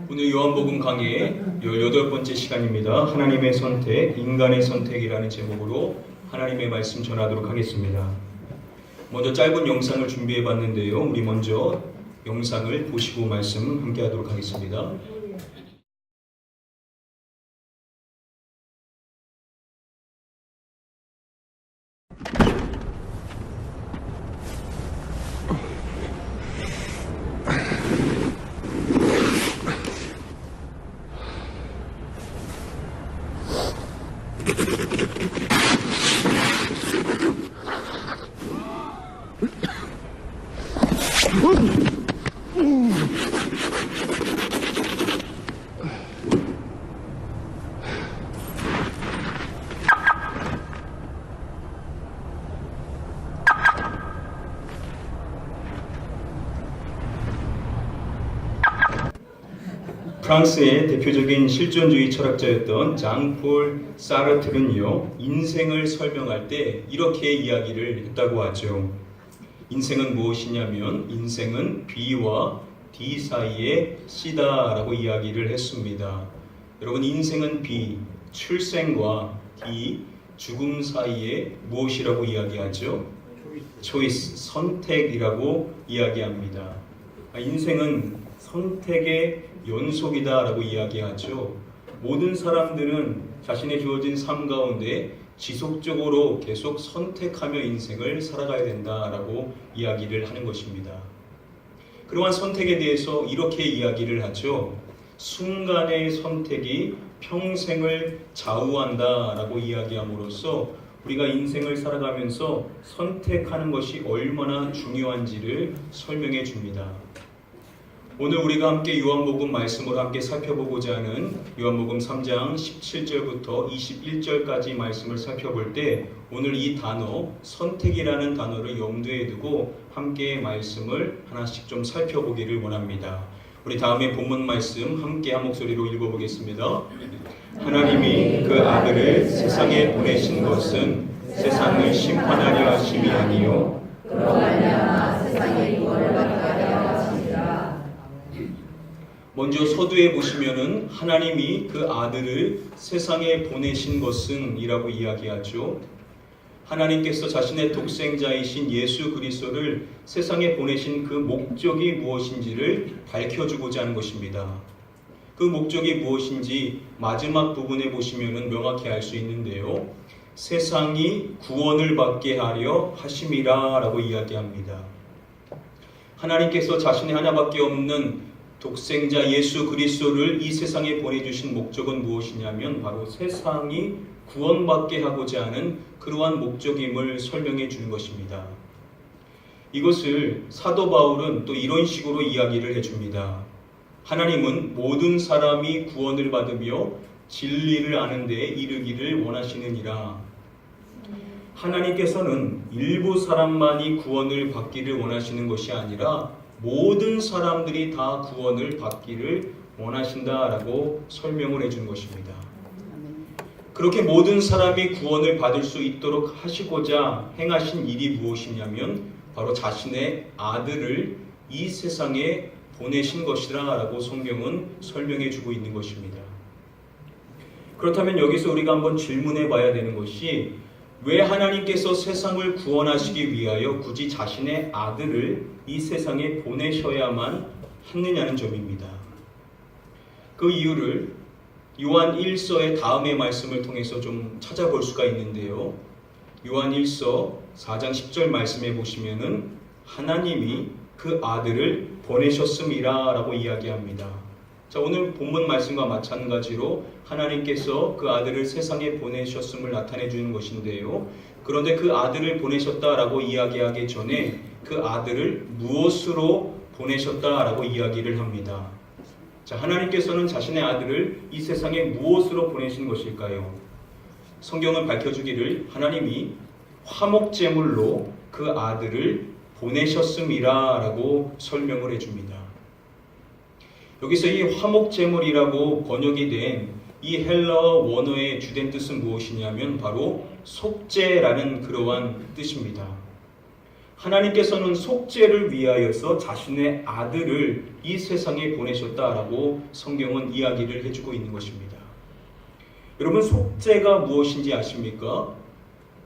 오늘 요한복음 강의 18번째 시간입니다. 하나님의 선택, 인간의 선택이라는 제목으로 하나님의 말씀 전하도록 하겠습니다. 먼저 짧은 영상을 준비해 봤는데요. 우리 먼저 영상을 보시고 말씀 함께 하도록 하겠습니다. 프랑스의 대표적인 실존주의 철학자였던 장폴 사르트르는요, 인생을 설명할 때 이렇게 이야기를 했다고 하죠. 인생은 무엇이냐면 인생은 B와 D 사이의 C다라고 이야기를 했습니다. 여러분, 인생은 B, 출생과 D, 죽음 사이에 무엇이라고 이야기하죠? 초이스, 선택이라고 이야기합니다. 인생은 선택의 연속이다라고 이야기하죠. 모든 사람들은 자신의 주어진 삶 가운데 지속적으로 계속 선택하며 인생을 살아가야 된다라고 이야기를 하는 것입니다. 그러한 선택에 대해서 이렇게 이야기를 하죠. 순간의 선택이 평생을 좌우한다라고 이야기함으로써 우리가 인생을 살아가면서 선택하는 것이 얼마나 중요한지를 설명해 줍니다. 오늘 우리가 함께 요한복음 말씀을 함께 살펴보고자 하는 요한복음 3장 17절부터 21절까지 말씀을 살펴볼 때 오늘 이 단어 선택이라는 단어를 염두에 두고 함께 말씀을 하나씩 좀 살펴보기를 원합니다. 우리 다음에 본문 말씀 함께 한 목소리로 읽어보겠습니다. 하나님이 그 아들을 세상에 보내신 것은 세상을 심판하려 하심이 아니요 그로 말미암아 세상의 구원을 받게 하려 하심이라. 먼저 서두에 보시면은 하나님이 그 아들을 세상에 보내신 것은 이라고 이야기하죠. 하나님께서 자신의 독생자이신 예수 그리스도를 세상에 보내신 그 목적이 무엇인지를 밝혀주고자 하는 것입니다. 그 목적이 무엇인지 마지막 부분에 보시면은 명확히 알 수 있는데요. 세상이 구원을 받게 하려 하심이라 라고 이야기합니다. 하나님께서 자신의 하나밖에 없는 독생자 예수 그리스도를 이 세상에 보내주신 목적은 무엇이냐면 바로 세상이 구원받게 하고자 하는 그러한 목적임을 설명해 주는 것입니다. 이것을 사도 바울은 또 이런 식으로 이야기를 해줍니다. 하나님은 모든 사람이 구원을 받으며 진리를 아는 데 이르기를 원하시느니라. 하나님께서는 일부 사람만이 구원을 받기를 원하시는 것이 아니라 모든 사람들이 다 구원을 받기를 원하신다라고 설명을 해준 것입니다. 그렇게 모든 사람이 구원을 받을 수 있도록 하시고자 행하신 일이 무엇이냐면 바로 자신의 아들을 이 세상에 보내신 것이라고 성경은 설명해 주고 있는 것입니다. 그렇다면 여기서 우리가 한번 질문해 봐야 되는 것이 왜 하나님께서 세상을 구원하시기 위하여 굳이 자신의 아들을 이 세상에 보내셔야만 했느냐는 점입니다. 그 이유를 요한 1서의 다음의 말씀을 통해서 좀 찾아볼 수가 있는데요. 요한 1서 4장 10절 말씀에 보시면은 하나님이 그 아들을 보내셨음이라 라고 이야기합니다. 자, 오늘 본문 말씀과 마찬가지로 하나님께서 그 아들을 세상에 보내셨음을 나타내 주는 것인데요. 그런데 그 아들을 보내셨다라고 이야기하기 전에 그 아들을 무엇으로 보내셨다라고 이야기를 합니다. 자, 하나님께서는 자신의 아들을 이 세상에 무엇으로 보내신 것일까요? 성경은 밝혀주기를 하나님이 화목제물로 그 아들을 보내셨음이라 라고 설명을 해줍니다. 여기서 이 화목제물이라고 번역이 된 이 헬라어 원어의 주된 뜻은 무엇이냐면 바로 속죄라는 그러한 뜻입니다. 하나님께서는 속죄를 위하여서 자신의 아들을 이 세상에 보내셨다라고 성경은 이야기를 해주고 있는 것입니다. 여러분, 속죄가 무엇인지 아십니까?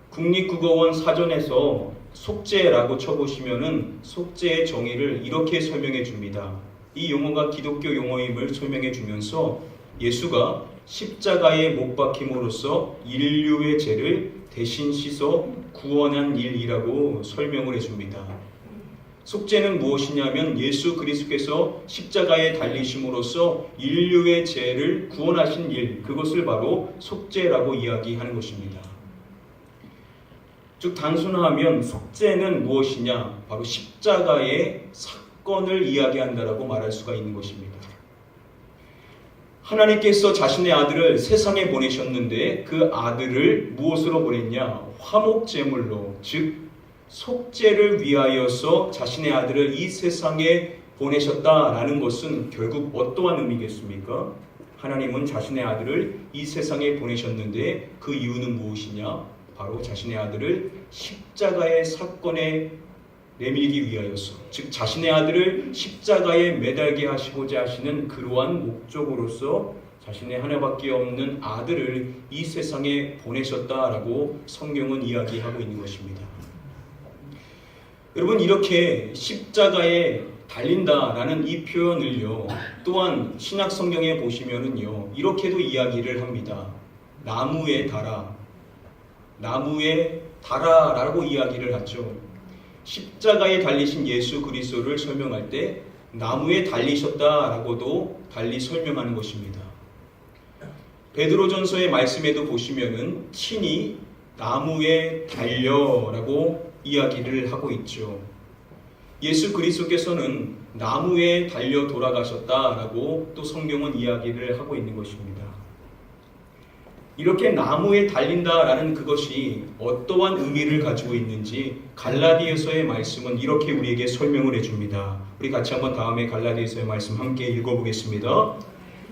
국립국어원 사전에서 속죄라고 쳐보시면은 속죄의 정의를 이렇게 설명해 줍니다. 이 용어가 기독교 용어임을 설명해 주면서 예수가 십자가에 못 박힘으로써 인류의 죄를 대신 씻어 구원한 일이라고 설명을 해줍니다. 속죄는 무엇이냐면 예수 그리스도께서 십자가에 달리심으로써 인류의 죄를 구원하신 일, 그것을 바로 속죄라고 이야기하는 것입니다. 즉 단순하면 속죄는 무엇이냐? 바로 십자가의 사건을 이야기한다라고 말할 수가 있는 것입니다. 하나님께서 자신의 아들을 세상에 보내셨는데 그 아들을 무엇으로 보냈냐? 화목제물로, 즉 속죄를 위하여서 자신의 아들을 이 세상에 보내셨다라는 것은 결국 어떠한 의미겠습니까? 하나님은 자신의 아들을 이 세상에 보내셨는데 그 이유는 무엇이냐? 바로 자신의 아들을 십자가의 사건에 내밀기 위하여서, 즉 자신의 아들을 십자가에 매달게 하시고자 하시는 그러한 목적으로서 자신의 하나밖에 없는 아들을 이 세상에 보내셨다라고 성경은 이야기하고 있는 것입니다. 여러분, 이렇게 십자가에 달린다라는 이 표현을요, 또한 신약 성경에 보시면은요, 이렇게도 이야기를 합니다. 나무에 달아라고 이야기를 하죠. 십자가에 달리신 예수 그리스도를 설명할 때 나무에 달리셨다라고도 달리 설명하는 것입니다. 베드로전서의 말씀에도 보시면은 친히 나무에 달려라고 이야기를 하고 있죠. 예수 그리스도께서는 나무에 달려 돌아가셨다라고 또 성경은 이야기를 하고 있는 것입니다. 이렇게 나무에 달린다라는 그것이 어떠한 의미를 가지고 있는지 갈라디아서의 말씀은 이렇게 우리에게 설명을 해줍니다. 우리 같이 한번 다음에 갈라디아서의 말씀 함께 읽어보겠습니다.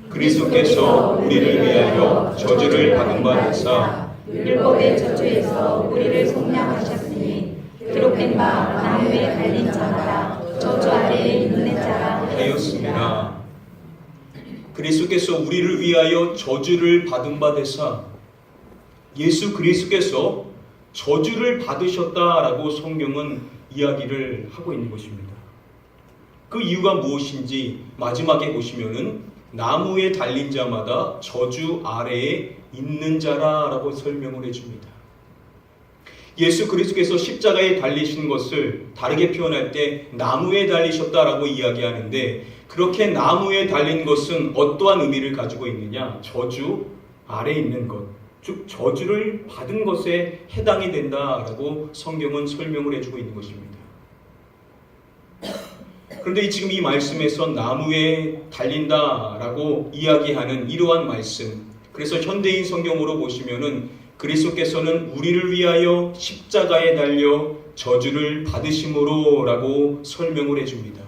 그리스도께서 우리를 위하여 저주를 받은 바 되사 율법의 저주에서 우리를 속량하셨으니 기록된 바 나무에 달린 자마다 저주 아래에 있는 자라 하였습니다. 그리스도께서 우리를 위하여 저주를 받은 바 되사, 예수 그리스도께서 저주를 받으셨다라고 성경은 이야기를 하고 있는 것입니다. 그 이유가 무엇인지 마지막에 보시면은 나무에 달린 자마다 저주 아래에 있는 자라라고 설명을 해줍니다. 예수 그리스도께서 십자가에 달리신 것을 다르게 표현할 때 나무에 달리셨다라고 이야기하는데, 그렇게 나무에 달린 것은 어떠한 의미를 가지고 있느냐? 저주 아래에 있는 것, 즉 저주를 받은 것에 해당이 된다라고 성경은 설명을 해주고 있는 것입니다. 그런데 지금 이 말씀에서 나무에 달린다라고 이야기하는 이러한 말씀, 그래서 현대인 성경으로 보시면은 그리스도께서는 우리를 위하여 십자가에 달려 저주를 받으심으로라고 설명을 해줍니다.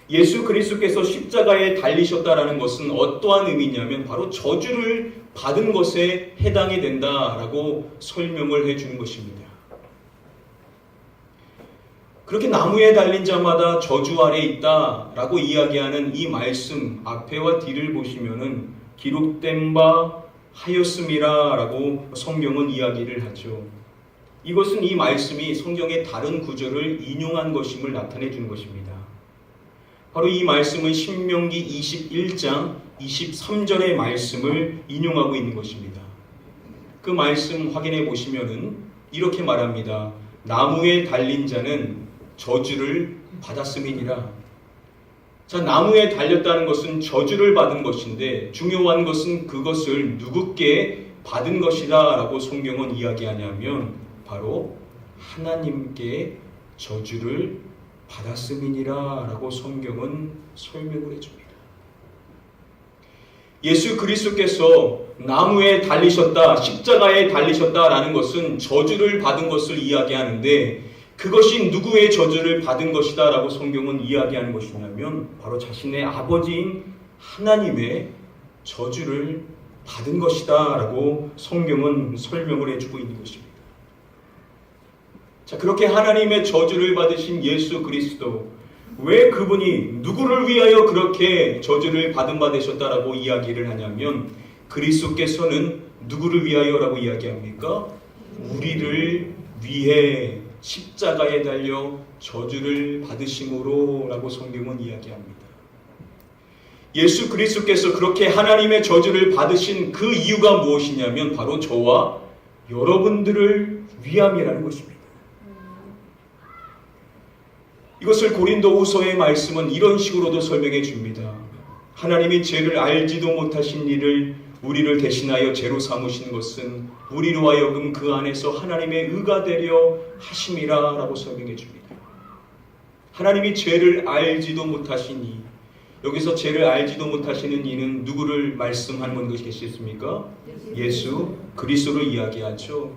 예수 그리스도께서 십자가에 달리셨다라는 것은 어떠한 의미냐면 바로 저주를 받은 것에 해당이 된다라고 설명을 해주는 것입니다. 그렇게 나무에 달린 자마다 저주 아래에 있다라고 이야기하는 이 말씀 앞에와 뒤를 보시면은 기록된 바 하였음이라라고 성경은 이야기를 하죠. 이것은 이 말씀이 성경의 다른 구절을 인용한 것임을 나타내 주는 것입니다. 바로 이 말씀은 신명기 21장 23절의 말씀을 인용하고 있는 것입니다. 그 말씀 확인해 보시면은 이렇게 말합니다. 나무에 달린 자는 저주를 받았음이니라. 자, 나무에 달렸다는 것은 저주를 받은 것인데 중요한 것은 그것을 누구께 받은 것이다 라고 성경은 이야기하냐면 바로 하나님께 저주를 받았음이니라 라고 성경은 설명을 해줍니다. 예수 그리스도께서 나무에 달리셨다, 십자가에 달리셨다라는 것은 저주를 받은 것을 이야기하는데 그것이 누구의 저주를 받은 것이다 라고 성경은 이야기하는 것이냐면 바로 자신의 아버지인 하나님의 저주를 받은 것이다 라고 성경은 설명을 해주고 있는 것입니다. 자, 그렇게 하나님의 저주를 받으신 예수 그리스도, 왜 그분이 누구를 위하여 그렇게 저주를 받으셨다라고 이야기를 하냐면, 그리스도께서는 누구를 위하여라고 이야기합니까? 우리를 위해 십자가에 달려 저주를 받으심으로 라고 성경은 이야기합니다. 예수 그리스도께서 그렇게 하나님의 저주를 받으신 그 이유가 무엇이냐면 바로 저와 여러분들을 위함이라는 것입니다. 이것을 고린도후서의 말씀은 이런 식으로도 설명해 줍니다. 하나님이 죄를 알지도 못하신 일을 우리를 대신하여 죄로 삼으신 것은 우리로 하여금 그 안에서 하나님의 의가 되려 하심이라 라고 설명해 줍니다. 하나님이 죄를 알지도 못하시니, 여기서 죄를 알지도 못하시는 이는 누구를 말씀하는 것이겠습니까? 예수 그리스도를 이야기하죠.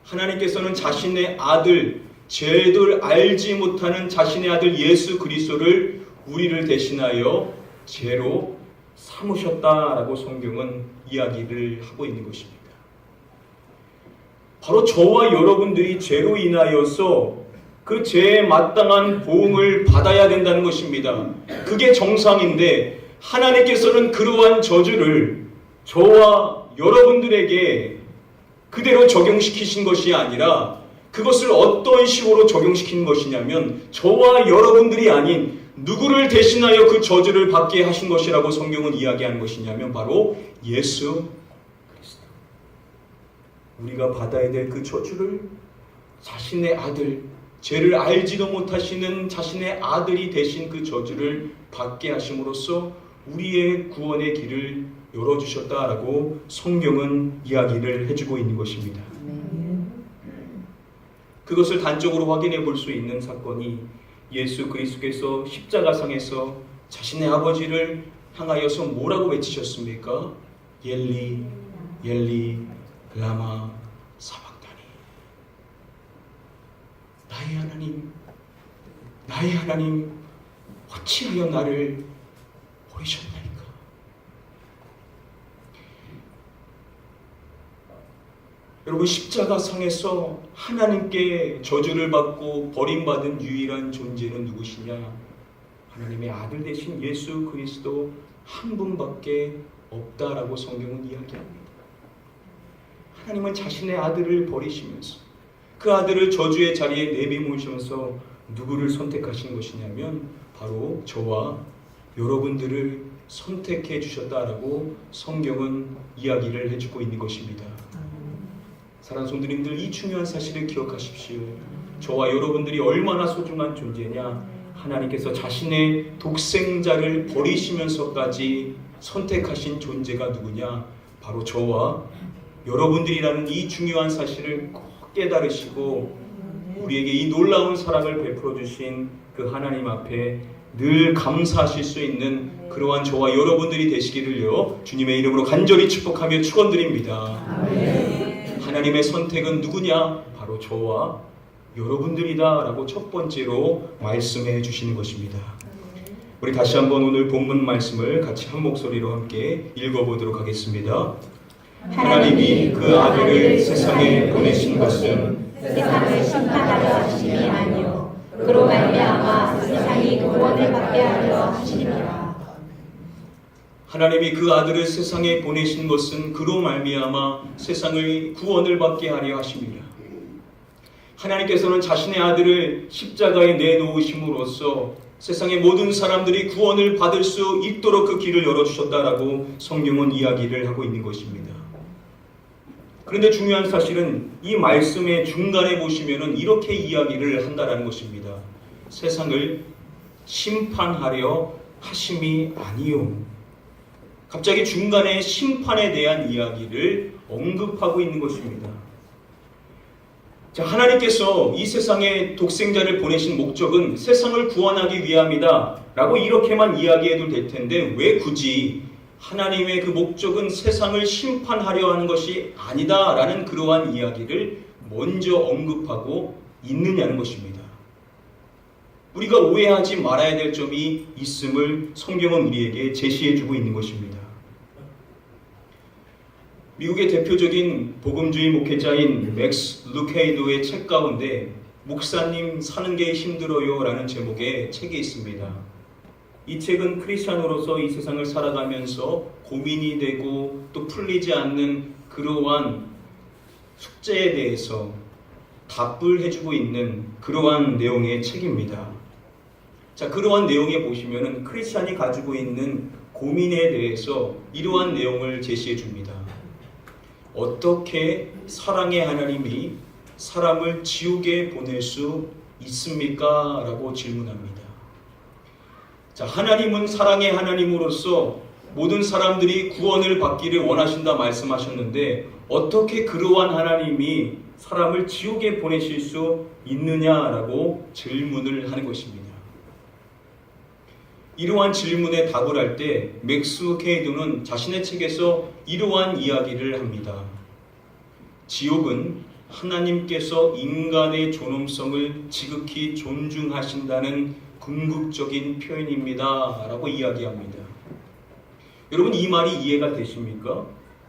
하나님께서는 자신의 아들, 죄를 알지 못하는 자신의 아들 예수 그리스도를 우리를 대신하여 죄로 삼으셨다라고 성경은 이야기를 하고 있는 것입니다. 바로 저와 여러분들이 죄로 인하여서 그 죄에 마땅한 보응을 받아야 된다는 것입니다. 그게 정상인데 하나님께서는 그러한 저주를 저와 여러분들에게 그대로 적용시키신 것이 아니라 그것을 어떤 식으로 적용시킨 것이냐면 저와 여러분들이 아닌 누구를 대신하여 그 저주를 받게 하신 것이라고 성경은 이야기하는 것이냐면 바로 예수 그리스도. 우리가 받아야 될 그 저주를 자신의 아들, 죄를 알지도 못하시는 자신의 아들이 대신 그 저주를 받게 하심으로써 우리의 구원의 길을 열어주셨다라고 성경은 이야기를 해주고 있는 것입니다. 그것을 단적으로 확인해 볼 수 있는 사건이 예수 그리스도께서 십자가상에서 자신의 아버지를 향하여서 뭐라고 외치셨습니까? 엘리 엘리 라마 사박다니. 나의 하나님, 나의 하나님, 어찌하여 나를 버리셨나이까? 여러분, 십자가상에서 하나님께 저주를 받고 버림받은 유일한 존재는 누구시냐? 하나님의 아들 되신 예수 그리스도 한 분밖에 없다라고 성경은 이야기합니다. 하나님은 자신의 아들을 버리시면서 그 아들을 저주의 자리에 내비놓으셔서 누구를 선택하신 것이냐면 바로 저와 여러분들을 선택해 주셨다라고 성경은 이야기를 해주고 있는 것입니다. 사랑하는 성도님들, 이 중요한 사실을 기억하십시오. 저와 여러분들이 얼마나 소중한 존재냐. 하나님께서 자신의 독생자를 버리시면서까지 선택하신 존재가 누구냐? 바로 저와 여러분들이라는 이 중요한 사실을 꼭 깨달으시고 우리에게 이 놀라운 사랑을 베풀어 주신 그 하나님 앞에 늘 감사하실 수 있는 그러한 저와 여러분들이 되시기를요, 주님의 이름으로 간절히 축복하며 축원드립니다. 하나님의 선택은 누구냐? 바로 저와 여러분들이다 라고 첫 번째로 말씀해 주시는 것입니다. 우리 다시 한번 오늘 본문 말씀을 같이 한 목소리로 함께 읽어보도록 하겠습니다. 하나님이 그 아들을 세상에 보내신 것은 세상을 심판하려 하심이 아니요 그로 말미암아 세상이 구원을 받게 하려 하심이라. 하나님이 그 아들을 세상에 보내신 것은 그로 말미암아 세상의 구원을 받게 하려 하심이라. 하나님께서는 자신의 아들을 십자가에 내놓으심으로써 세상의 모든 사람들이 구원을 받을 수 있도록 그 길을 열어주셨다라고 성경은 이야기를 하고 있는 것입니다. 그런데 중요한 사실은 이 말씀의 중간에 보시면은 이렇게 이야기를 한다라는 것입니다. 세상을 심판하려 하심이 아니요. 갑자기 중간에 심판에 대한 이야기를 언급하고 있는 것입니다. 자, 하나님께서 이 세상에 독생자를 보내신 목적은 세상을 구원하기 위함이다 라고 이렇게만 이야기해도 될 텐데 왜 굳이 하나님의 그 목적은 세상을 심판하려 하는 것이 아니다 라는 그러한 이야기를 먼저 언급하고 있느냐는 것입니다. 우리가 오해하지 말아야 될 점이 있음을 성경은 우리에게 제시해주고 있는 것입니다. 미국의 대표적인 복음주의 목회자인 맥스 루케이도의 책 가운데 목사님 사는 게 힘들어요 라는 제목의 책이 있습니다. 이 책은 크리스찬으로서 이 세상을 살아가면서 고민이 되고 또 풀리지 않는 그러한 숙제에 대해서 답을 해주고 있는 그러한 내용의 책입니다. 자, 그러한 내용에 보시면은 크리스찬이 가지고 있는 고민에 대해서 이러한 내용을 제시해 줍니다. 어떻게 사랑의 하나님이 사람을 지옥에 보낼 수 있습니까? 라고 질문합니다. 자, 하나님은 사랑의 하나님으로서 모든 사람들이 구원을 받기를 원하신다 말씀하셨는데 어떻게 그러한 하나님이 사람을 지옥에 보내실 수 있느냐라고 질문을 하는 것입니다. 이러한 질문에 답을 할 때 맥스 케이도는 자신의 책에서 이러한 이야기를 합니다. 지옥은 하나님께서 인간의 존엄성을 지극히 존중하신다는 궁극적인 표현입니다 라고 이야기합니다. 여러분, 이 말이 이해가 되십니까?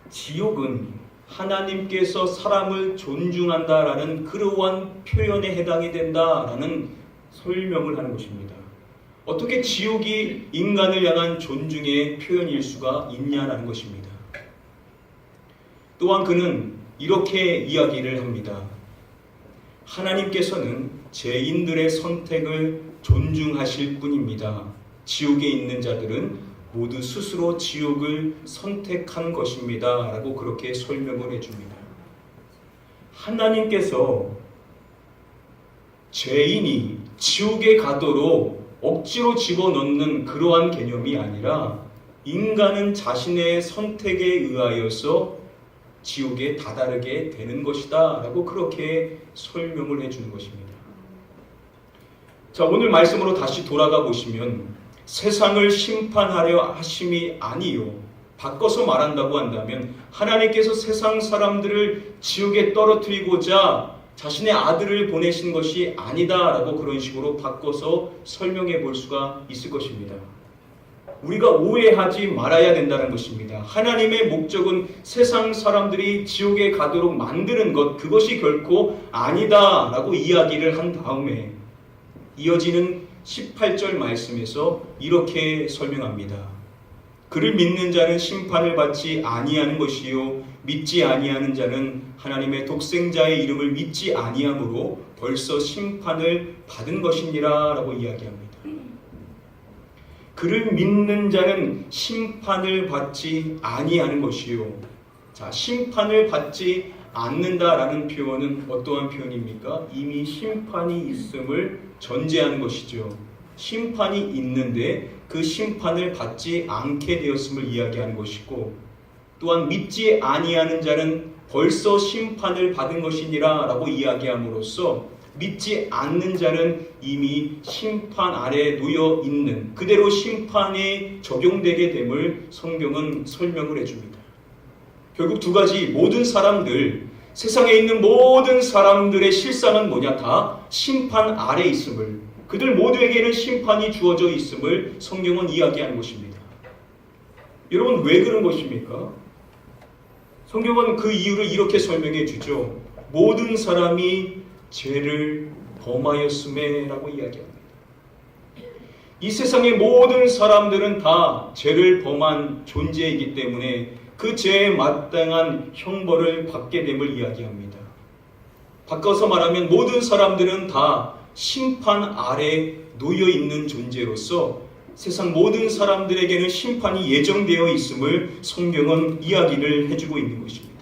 지옥은 하나님께서 사람을 존중한다라는 그러한 표현에 해당이 된다라는 설명을 하는 것입니다. 어떻게 지옥이 인간을 향한 존중의 표현일 수가 있냐라는 것입니다. 또한 그는 이렇게 이야기를 합니다. 하나님께서는 죄인들의 선택을 존중하실 뿐입니다. 지옥에 있는 자들은 모두 스스로 지옥을 선택한 것입니다. 라고 그렇게 설명을 해줍니다. 하나님께서 죄인이 지옥에 가도록 억지로 집어넣는 그러한 개념이 아니라 인간은 자신의 선택에 의하여서 지옥에 다다르게 되는 것이다 라고 그렇게 설명을 해주는 것입니다. 자, 오늘 말씀으로 다시 돌아가 보시면 세상을 심판하려 하심이 아니요, 바꿔서 말한다고 한다면 하나님께서 세상 사람들을 지옥에 떨어뜨리고자 자신의 아들을 보내신 것이 아니다 라고 그런 식으로 바꿔서 설명해 볼 수가 있을 것입니다. 우리가 오해하지 말아야 된다는 것입니다. 하나님의 목적은 세상 사람들이 지옥에 가도록 만드는 것, 그것이 결코 아니다 라고 이야기를 한 다음에 이어지는 18절 말씀에서 이렇게 설명합니다. 그를 믿는 자는 심판을 받지 아니하는 것이요 믿지 아니하는 자는 하나님의 독생자의 이름을 믿지 아니함으로 벌써 심판을 받은 것이니라 라고 이야기합니다. 그를 믿는 자는 심판을 받지 아니하는 것이요. 자, 심판을 받지 않는다라는 표현은 어떠한 표현입니까? 이미 심판이 있음을 전제하는 것이죠. 심판이 있는데 그 심판을 받지 않게 되었음을 이야기하는 것이고, 또한 믿지 아니하는 자는 벌써 심판을 받은 것이니라 라고 이야기함으로써 믿지 않는 자는 이미 심판 아래에 놓여 있는, 그대로 심판이 적용되게 됨을 성경은 설명을 해줍니다. 결국 두 가지, 모든 사람들, 세상에 있는 모든 사람들의 실상은 뭐냐? 다 심판 아래에 있음을, 그들 모두에게는 심판이 주어져 있음을 성경은 이야기하는 것입니다. 여러분, 왜 그런 것입니까? 성경은 그 이유를 이렇게 설명해 주죠. 모든 사람이 죄를 범하였음에 라고 이야기합니다. 이 세상의 모든 사람들은 다 죄를 범한 존재이기 때문에 그 죄에 마땅한 형벌을 받게 됨을 이야기합니다. 바꿔서 말하면 모든 사람들은 다 심판 아래 놓여 있는 존재로서 세상 모든 사람들에게는 심판이 예정되어 있음을 성경은 이야기를 해주고 있는 것입니다.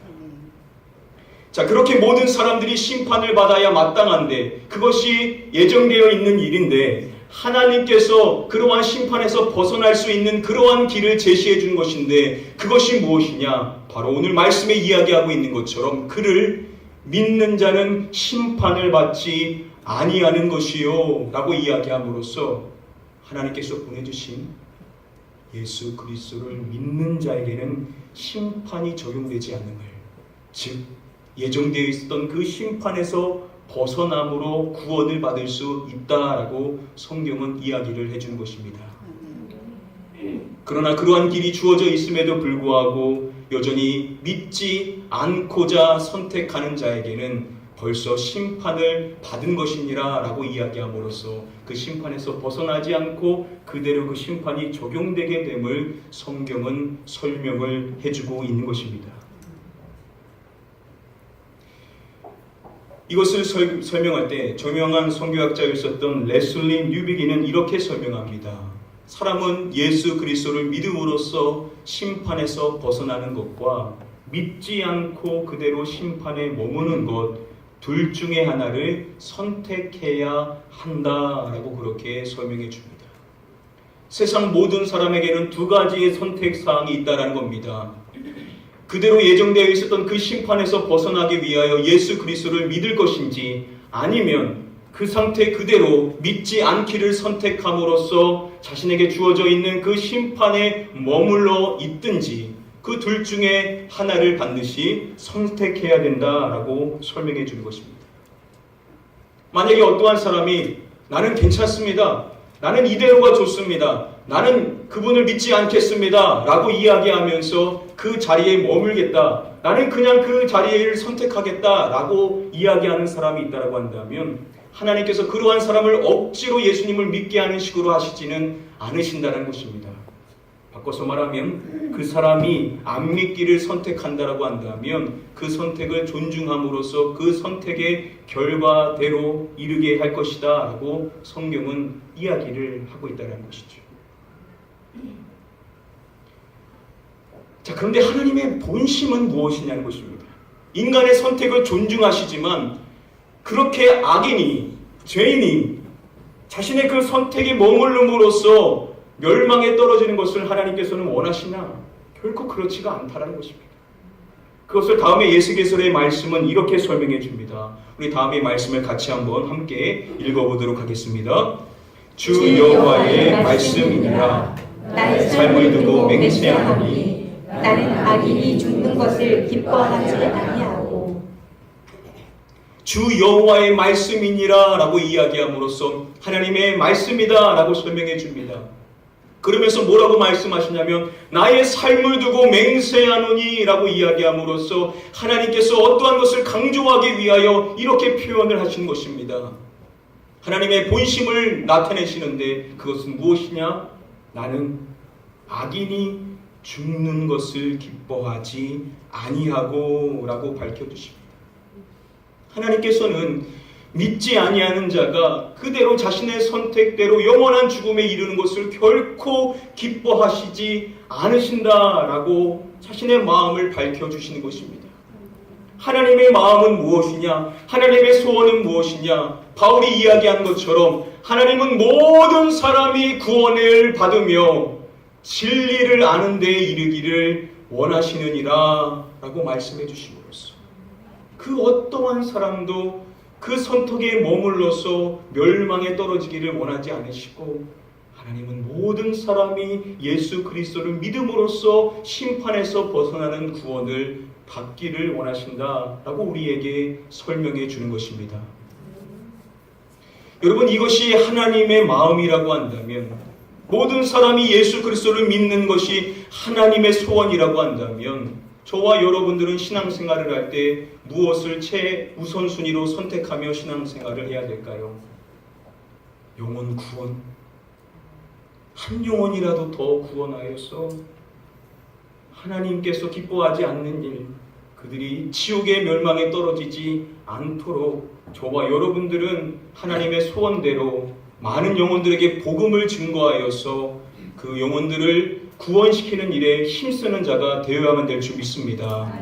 자, 그렇게 모든 사람들이 심판을 받아야 마땅한데, 그것이 예정되어 있는 일인데 하나님께서 그러한 심판에서 벗어날 수 있는 그러한 길을 제시해 준 것인데, 그것이 무엇이냐? 바로 오늘 말씀에 이야기하고 있는 것처럼 그를 믿는 자는 심판을 받지 아니하는 것이요 라고 이야기함으로써 하나님께서 보내주신 예수 그리스도를 믿는 자에게는 심판이 적용되지 않음을, 즉 예정되어 있었던 그 심판에서 벗어남으로 구원을 받을 수 있다라고 성경은 이야기를 해주는 것입니다. 그러나 그러한 길이 주어져 있음에도 불구하고 여전히 믿지 않고자 선택하는 자에게는 벌써 심판을 받은 것이니라 라고 이야기함으로써 그 심판에서 벗어나지 않고 그대로 그 심판이 적용되게 됨을 성경은 설명을 해주고 있는 것입니다. 이것을 설명할 때 저명한 선교학자였었던 레슬리 뉴비기는 이렇게 설명합니다. 사람은 예수 그리스도를 믿음으로써 심판에서 벗어나는 것과 믿지 않고 그대로 심판에 머무는 것 둘 중에 하나를 선택해야 한다라고 그렇게 설명해 줍니다. 세상 모든 사람에게는 두 가지의 선택사항이 있다는 겁니다. 그대로 예정되어 있었던 그 심판에서 벗어나기 위하여 예수 그리스도를 믿을 것인지 아니면 그 상태 그대로 믿지 않기를 선택함으로써 자신에게 주어져 있는 그 심판에 머물러 있든지 그 둘 중에 하나를 반드시 선택해야 된다라고 설명해 주는 것입니다. 만약에 어떠한 사람이 나는 괜찮습니다. 나는 이대로가 좋습니다. 나는 그분을 믿지 않겠습니다. 라고 이야기하면서 그 자리에 머물겠다. 나는 그냥 그 자리를 선택하겠다. 라고 이야기하는 사람이 있다고 한다면 하나님께서 그러한 사람을 억지로 예수님을 믿게 하는 식으로 하시지는 않으신다는 것입니다. 바꿔서 말하면 그 사람이 안 믿기를 선택한다라고 한다면 그 선택을 존중함으로써 그 선택의 결과대로 이르게 할 것이다 라고 성경은 이야기를 하고 있다는 것이죠. 자, 그런데 하나님의 본심은 무엇이냐는 것입니다. 인간의 선택을 존중하시지만 그렇게 악인이, 죄인이 자신의 그 선택에 머물름으로써 멸망에 떨어지는 것을 하나님께서는 원하시나? 결코 그렇지가 않다는 것입니다. 그것을 다음에 예수께서의 말씀은 이렇게 설명해 줍니다. 우리 다음의 말씀을 같이 한번 함께 읽어보도록 하겠습니다. 주 여호와의 말씀이니라. 나의 삶을 두고 맹세하노니 나는 악인이 죽는 것을 기뻐하지 아니하고. 주 여호와의 말씀이니라 라고 이야기함으로써 하나님의 말씀이다 라고 설명해 줍니다. 그러면서 뭐라고 말씀하시냐면 나의 삶을 두고 맹세하노니 라고 이야기함으로써 하나님께서 어떠한 것을 강조하기 위하여 이렇게 표현을 하신 것입니다. 하나님의 본심을 나타내시는데 그것은 무엇이냐? 나는 악인이 죽는 것을 기뻐하지 아니하고 라고 밝혀주십니다. 하나님께서는 믿지 아니하는 자가 그대로 자신의 선택대로 영원한 죽음에 이르는 것을 결코 기뻐하시지 않으신다라고 자신의 마음을 밝혀주시는 것입니다. 하나님의 마음은 무엇이냐? 하나님의 소원은 무엇이냐? 바울이 이야기한 것처럼 하나님은 모든 사람이 구원을 받으며 진리를 아는 데에 이르기를 원하시느니라 라고 말씀해 주심으로써 그 어떠한 사람도 그 선택에 머물러서 멸망에 떨어지기를 원하지 않으시고 하나님은 모든 사람이 예수 그리스도를 믿음으로써 심판에서 벗어나는 구원을 받기를 원하신다라고 우리에게 설명해 주는 것입니다. 여러분, 이것이 하나님의 마음이라고 한다면, 모든 사람이 예수 그리스도를 믿는 것이 하나님의 소원이라고 한다면 저와 여러분들은 신앙생활을 할 때 무엇을 최우선순위로 선택하며 신앙생활을 해야 될까요? 영혼 구원. 한 영혼이라도 더 구원하여서 하나님께서 기뻐하지 않는 일, 그들이 지옥의 멸망에 떨어지지 않도록 저와 여러분들은 하나님의 소원대로 많은 영혼들에게 복음을 증거하여서 그 영혼들을 구원시키는 일에 힘쓰는 자가 되어야만 될 줄 믿습니다.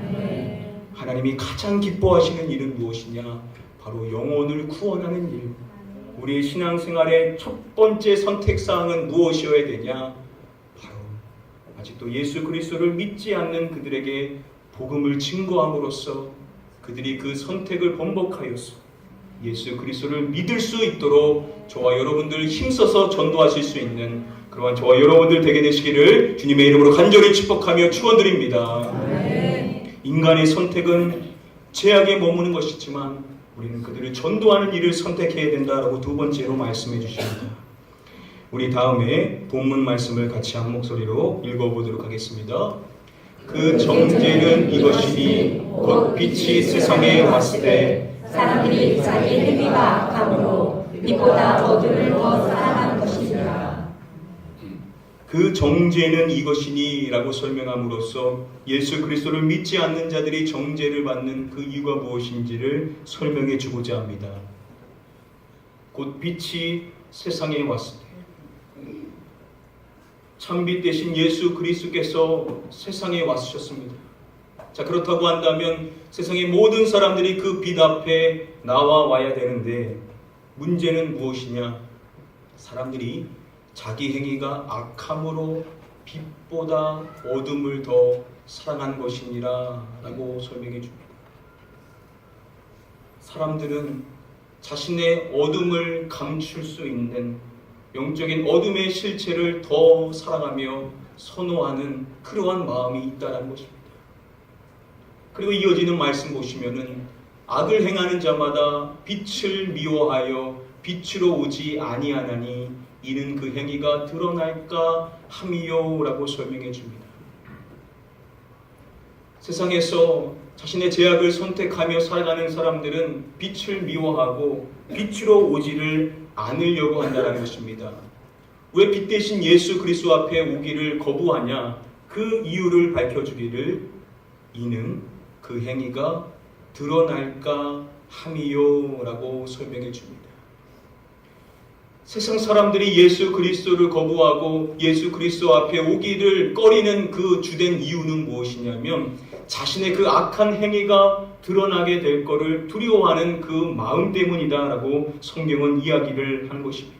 하나님이 가장 기뻐하시는 일은 무엇이냐? 바로 영혼을 구원하는 일. 우리의 신앙생활의 첫 번째 선택사항은 무엇이어야 되냐? 바로 아직도 예수 그리스도를 믿지 않는 그들에게 복음을 증거함으로써 그들이 그 선택을 번복하여서 예수 그리스도를 믿을 수 있도록 저와 여러분들 힘써서 전도하실 수 있는 그러한 저와 여러분들 되게 되시기를 주님의 이름으로 간절히 축복하며 축원드립니다. 인간의 선택은 죄악에 머무는 것이지만 우리는 그들을 전도하는 일을 선택해야 된다라고 두 번째로 말씀해 주십니다. 우리 다음에 본문 말씀을 같이 한 목소리로 읽어보도록 하겠습니다. 그 정죄는 이것이니 곧 빛이 세상에 왔을 때 사람들이 자기의 행위가 악함으로 빛보다 어둠을 더 사랑하는 것이니라. 그 정죄는 이것이니 라고 설명함으로써 예수 그리스도를 믿지 않는 자들이 정죄를 받는 그 이유가 무엇인지를 설명해 주고자 합니다. 곧 빛이 세상에 왔을 때 참빛 대신 예수 그리스도께서 세상에 왔으셨습니다. 자, 그렇다고 한다면 세상의 모든 사람들이 그 빛 앞에 나와 와야 되는데 문제는 무엇이냐? 사람들이 자기 행위가 악함으로 빛보다 어둠을 더 사랑한 것이니라 라고 설명해 줍니다. 사람들은 자신의 어둠을 감출 수 있는 영적인 어둠의 실체를 더 사랑하며 선호하는 그러한 마음이 있다는 것입니다. 그리고 이어지는 말씀 보시면은 악을 행하는 자마다 빛을 미워하여 빛으로 오지 아니하나니 이는 그 행위가 드러날까 함이요 라고 설명해 줍니다. 세상에서 자신의 죄악을 선택하며 살아가는 사람들은 빛을 미워하고 빛으로 오지를 않으려고 한다는 것입니다. 왜 빛 대신 예수 그리스도 앞에 오기를 거부하냐? 그 이유를 밝혀주기를 이는 그 행위가 드러날까 함이요 라고 설명해 줍니다. 세상 사람들이 예수 그리스도를 거부하고 예수 그리스도 앞에 오기를 꺼리는 그 주된 이유는 무엇이냐면 자신의 그 악한 행위가 드러나게 될 것을 두려워하는 그 마음 때문이다라고 성경은 이야기를 한 것입니다.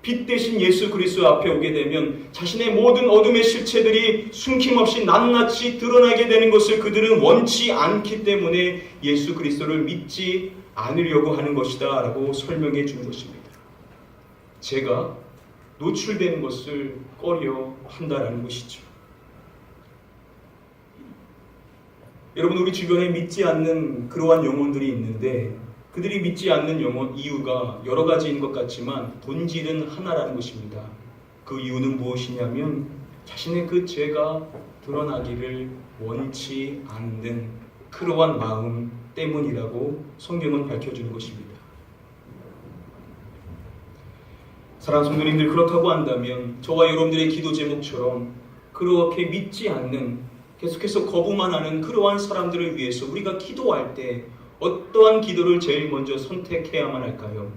빛 대신 예수 그리스도 앞에 오게 되면 자신의 모든 어둠의 실체들이 숨김없이 낱낱이 드러나게 되는 것을 그들은 원치 않기 때문에 예수 그리스도를 믿지 않으려고 하는 것이다 라고 설명해 준 것입니다. 죄가 노출되는 것을 꺼려 한다라는 것이죠. 여러분, 우리 주변에 믿지 않는 그러한 영혼들이 있는데 그들이 믿지 않는 영혼 이유가 여러 가지인 것 같지만 본질은 하나라는 것입니다. 그 이유는 무엇이냐면 자신의 그 죄가 드러나기를 원치 않는 그러한 마음 때문이라고 성경은 밝혀주는 것입니다. 사랑하는 성도님들, 그렇다고 한다면 저와 여러분들의 기도 제목처럼 그렇게 믿지 않는, 계속해서 거부만 하는 그러한 사람들을 위해서 우리가 기도할 때 어떠한 기도를 제일 먼저 선택해야만 할까요?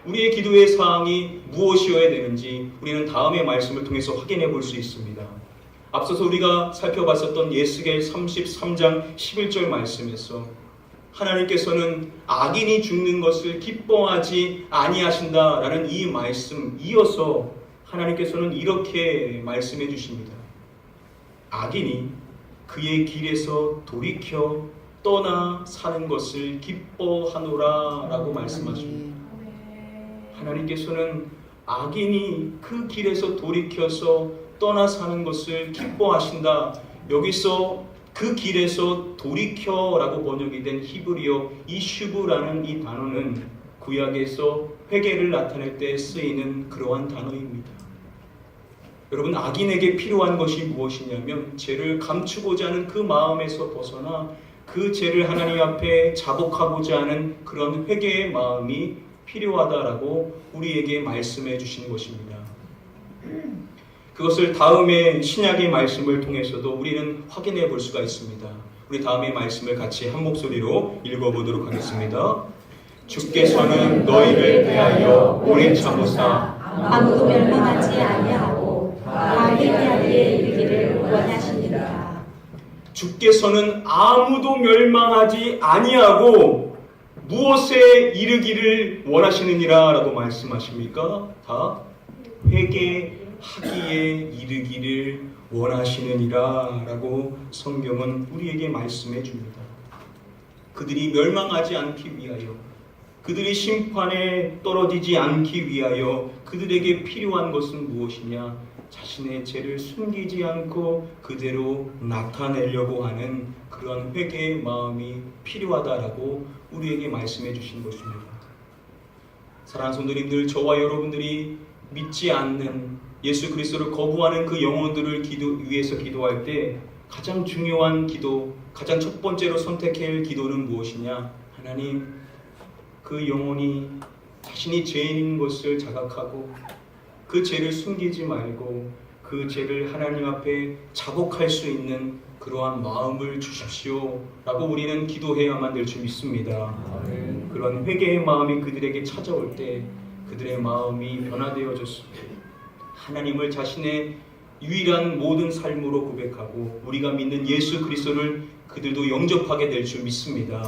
우리의 기도의 사항이 무엇이어야 되는지 우리는 다음의 말씀을 통해서 확인해 볼 수 있습니다. 앞서서 우리가 살펴봤었던 예스겔 33장 11절 말씀에서 하나님께서는 악인이 죽는 것을 기뻐하지 아니하신다라는 이 말씀 이어서 하나님께서는 이렇게 말씀해 주십니다. 악인이 그의 길에서 돌이켜 떠나 사는 것을 기뻐하노라 라고 말씀하십니다. 하나님께서는 악인이 그 길에서 돌이켜서 떠나 사는 것을 기뻐하신다. 여기서 그 길에서 돌이켜라고 번역이 된 히브리어 이슈브라는 이 단어는 구약에서 회개를 나타낼 때 쓰이는 그러한 단어입니다. 여러분, 악인에게 필요한 것이 무엇이냐면 죄를 감추고자 하는 그 마음에서 벗어나 그 죄를 하나님 앞에 자복하고자 하는 그런 회개의 마음이 필요하다라고 우리에게 말씀해 주시는 것입니다. 그것을 다음의 신약의 말씀을 통해서도 우리는 확인해 볼 수가 있습니다. 우리 다음의 말씀을 같이 한 목소리로 읽어보도록 하겠습니다. 주께서는 너희를 대하여 오래 참으사 아무도 멸망하지 아니하고 다윗의 아들에 이르기를 원하시니라. 주께서는 아무도 멸망하지 아니하고 무엇에 이르기를 원하시느니라 라고 말씀하십니까? 다 회개하기에 이르기를 원하시느니라 라고 성경은 우리에게 말씀해 줍니다. 그들이 멸망하지 않기 위하여, 그들이 심판에 떨어지지 않기 위하여 그들에게 필요한 것은 무엇이냐? 자신의 죄를 숨기지 않고 그대로 나타내려고 하는 그런 회개의 마음이 필요하다라고 우리에게 말씀해 주신 것입니다. 사랑하는 성도님들, 저와 여러분들이 믿지 않는 예수 그리스도를 거부하는 그 영혼들을 위해서 기도할 때 가장 중요한 기도, 가장 첫 번째로 선택해야 할 기도는 무엇이냐? 하나님, 그 영혼이 자신이 죄인인 것을 자각하고 그 죄를 숨기지 말고 그 죄를 하나님 앞에 자복할 수 있는 그러한 마음을 주십시오 라고 우리는 기도해야만 될 줄 믿습니다. 그런 회개의 마음이 그들에게 찾아올 때 그들의 마음이 변화되어졌습니다. 하나님을 자신의 유일한 모든 삶으로 고백하고 우리가 믿는 예수 그리스도를 그들도 영접하게 될 줄 믿습니다.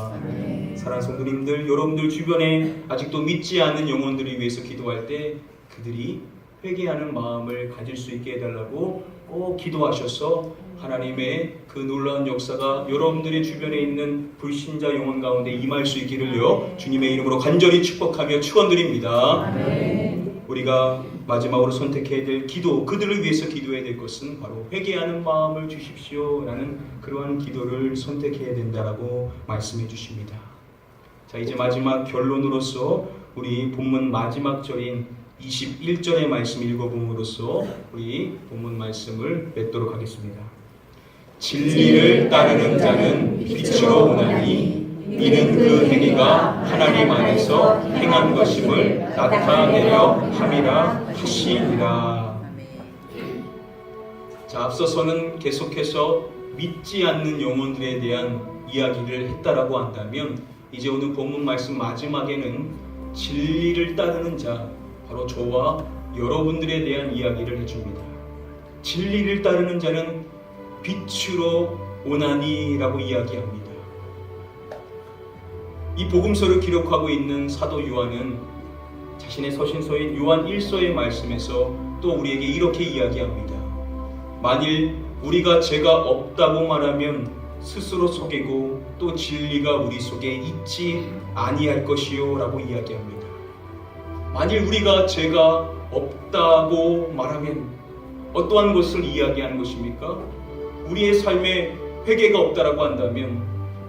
사랑하는 성도님들, 여러분들 주변에 아직도 믿지 않는 영혼들을 위해서 기도할 때 그들이 회개하는 마음을 가질 수 있게 해달라고 꼭 기도하셔서 하나님의 그 놀라운 역사가 여러분들의 주변에 있는 불신자 영혼 가운데 임할 수 있기를요 주님의 이름으로 간절히 축복하며 축원드립니다. 우리가 마지막으로 선택해야 될 기도, 그들을 위해서 기도해야 될 것은 바로 회개하는 마음을 주십시오 라는 그러한 기도를 선택해야 된다라고 말씀해 주십니다. 자, 이제 마지막 결론으로서 우리 본문 마지막 절인 21절의 말씀 읽어봄으로써 우리 본문 말씀을 맺도록 하겠습니다. 진리를 따르는 자는 빛으로 오나니 이는 그 행위가 하나님 안에서 행한 것임을 나타내려 함이라 하시니라. 자, 앞서서는 계속해서 믿지 않는 영혼들에 대한 이야기를 했다라고 한다면 이제 오늘 본문 말씀 마지막에는 진리를 따르는 자, 바로 저와 여러분들에 대한 이야기를 해줍니다. 진리를 따르는 자는 빛으로 오나니라고 이야기합니다. 이 복음서를 기록하고 있는 사도 요한은 자신의 서신서인 요한 1서의 말씀에서 또 우리에게 이렇게 이야기합니다. 만일 우리가 죄가 없다고 말하면 스스로 속이고 또 진리가 우리 속에 있지 아니할 것이요 라고 이야기합니다. 만일 우리가 죄가 없다고 말하면 어떠한 것을 이야기하는 것입니까? 우리의 삶에 회개가 없다라고 한다면,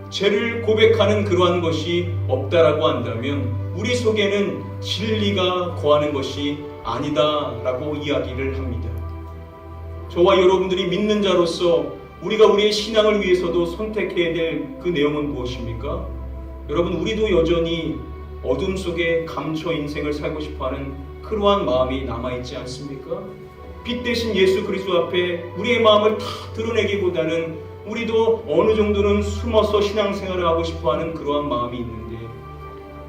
죄를 고백하는 그러한 것이 없다라고 한다면 우리 속에는 진리가 거하는 것이 아니다라고 이야기를 합니다. 저와 여러분들이 믿는 자로서 우리가 우리의 신앙을 위해서도 선택해야 될 그 내용은 무엇입니까? 여러분, 우리도 여전히 어둠 속에 감춰 인생을 살고 싶어하는 그러한 마음이 남아있지 않습니까? 빛 대신 예수 그리스도 앞에 우리의 마음을 다 드러내기보다는 우리도 어느 정도는 숨어서 신앙생활을 하고 싶어하는 그러한 마음이 있는데,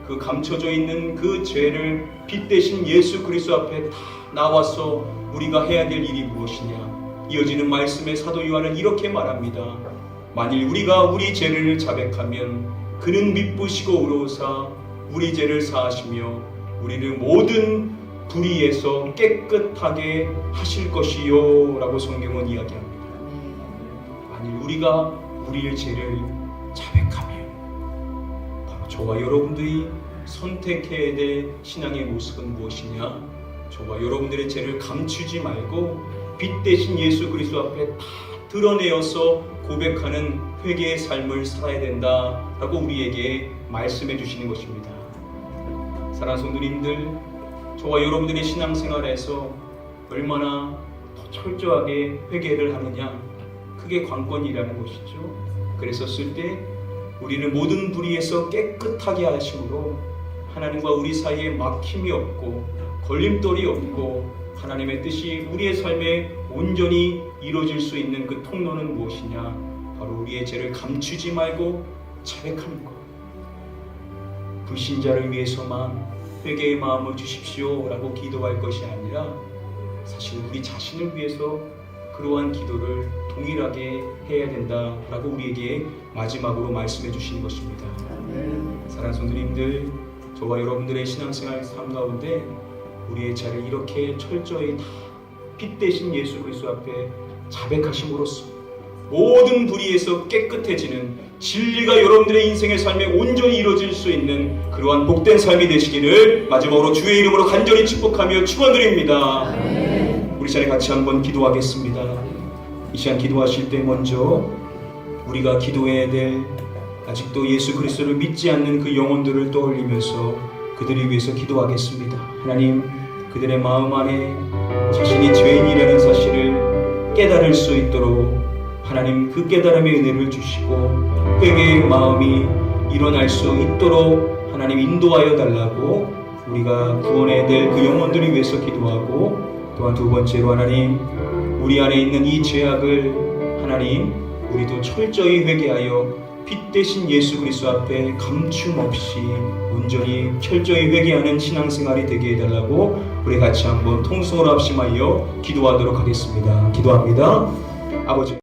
그 감춰져 있는 그 죄를 빛 대신 예수 그리스도 앞에 다 나와서 우리가 해야 될 일이 무엇이냐? 이어지는 말씀에 사도 요한은 이렇게 말합니다. 만일 우리가 우리 죄를 자백하면 그는 미쁘시고 의로우사 우리 죄를 사하시며 우리를 모든 불의에서 깨끗하게 하실 것이요 라고 성경은 이야기합니다. 만일 우리가 우리의 죄를 자백하면, 바로 저와 여러분들이 선택해야 될 신앙의 모습은 무엇이냐? 저와 여러분들의 죄를 감추지 말고 빛 대신 예수 그리스도 앞에 다 드러내어서 고백하는 회개의 삶을 살아야 된다라고 우리에게 말씀해 주시는 것입니다. 사랑하는 성도님들, 저와 여러분들의 신앙생활에서 얼마나 더 철저하게 회개를 하느냐, 그게 관건이라는 것이죠. 그랬었을 때 우리는 모든 불의에서 깨끗하게 하심으로 하나님과 우리 사이에 막힘이 없고 걸림돌이 없고 하나님의 뜻이 우리의 삶에 온전히 이루어질 수 있는 그 통로는 무엇이냐? 바로 우리의 죄를 감추지 말고 자백하는 것. 불신자를 위해서만 회개의 마음을 주십시오 라고 기도할 것이 아니라 사실 우리 자신을 위해서 그러한 기도를 동일하게 해야 된다라고 우리에게 마지막으로 말씀해 주시는 것입니다. 사랑하는 성도님들, 저와 여러분들의 신앙생활 삶 가운데 우리의 죄를 이렇게 철저히 다 빛 대신 예수 그리스도 앞에 자백하심으로써 모든 불의에서 깨끗해지는 진리가 여러분들의 인생의 삶에 온전히 이루어질 수 있는 그러한 복된 삶이 되시기를 마지막으로 주의 이름으로 간절히 축복하며 축원드립니다. 우리 자리 같이 한번 기도하겠습니다. 이 시간 기도하실 때 먼저 우리가 기도해야 될 아직도 예수 그리스도를 믿지 않는 그 영혼들을 떠올리면서 그들을 위해서 기도하겠습니다. 하나님, 그들의 마음 안에 자신이 죄인이라는 사실을 깨달을 수 있도록 하나님 그 깨달음의 은혜를 주시고 회개의 마음이 일어날 수 있도록 하나님 인도하여 달라고 우리가 구원해야 될 그 영혼들을 위해서 기도하고, 또한 두 번째로 하나님 우리 안에 있는 이 죄악을 하나님 우리도 철저히 회개하여 빛 대신 예수 그리스도 앞에 감춤 없이 온전히 철저히 회개하는 신앙생활이 되게 해달라고 우리 같이 한번 통성으로 합심하여 기도하도록 하겠습니다. 기도합니다. 아버지